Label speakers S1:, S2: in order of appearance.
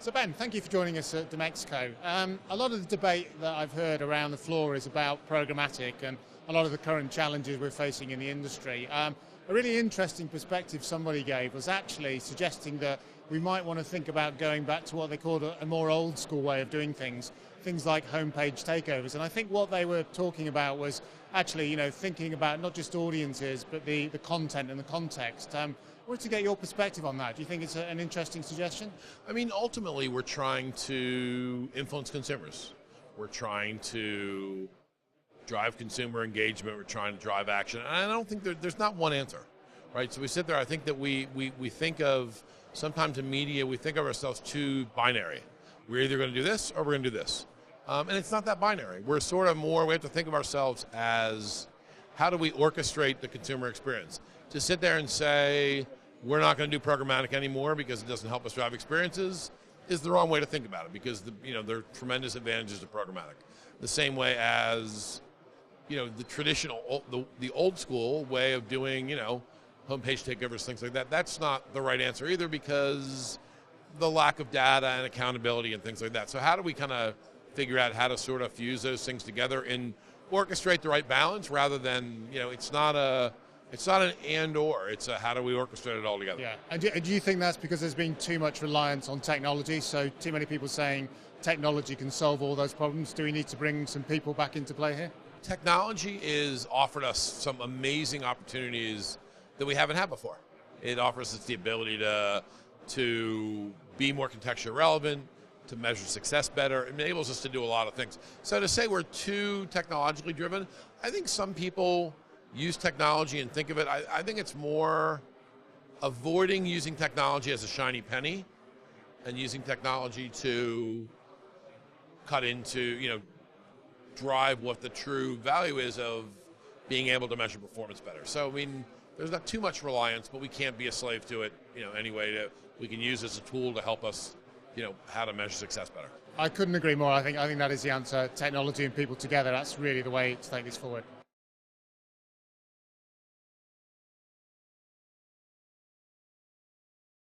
S1: So Ben, thank you for joining us at Demexco. A lot of the debate that I've heard around the floor is about programmatic and a lot of the current challenges we're facing in the industry. A really interesting perspective somebody gave was actually suggesting that we might want to think about going back to what they called a more old school way of doing things like homepage takeovers. And I think what they were talking about was actually, thinking about not just audiences, but the content and the context. I wanted to get your perspective on that. Do you think it's an interesting suggestion?
S2: I mean, ultimately, we're trying to influence consumers. We're trying to drive consumer engagement. We're trying to drive action. And I don't think there's not one answer, right? So we sit there. I think that we think of, sometimes in media, we think of ourselves too binary. We're either going to do this or we're going to do this. And it's not that binary. We're sort of more, we have to think of ourselves as, how do we orchestrate the consumer experience? To sit there and say, we're not going to do programmatic anymore because it doesn't help us drive experiences is the wrong way to think about it, because there are tremendous advantages to programmatic. The same way as, the traditional, the old school way of doing, homepage takeovers, things like that, that's not the right answer either, because the lack of data and accountability and things like that. So how do we kind of figure out how to sort of fuse those things together and orchestrate the right balance, rather than, it's not an and or, it's a how do we orchestrate it all together.
S1: Yeah, and do you think that's because there's been too much reliance on technology, so too many people saying technology can solve all those problems? Do we need to bring some people back into play here?
S2: Technology has offered us some amazing opportunities that we haven't had before. It offers us the ability to be more contextually relevant, to measure success better. It enables us to do a lot of things. So to say we're too technologically driven, I think some people use technology and think of it, I think it's more avoiding using technology as a shiny penny and using technology to cut into, drive what the true value is of being able to measure performance better. So, I mean, there's not too much reliance, but we can't be a slave to it, anyway. We can use it as a tool to help us, how to measure success better.
S1: I couldn't agree more. I think that is the answer. Technology and people together, that's really the way to take this forward.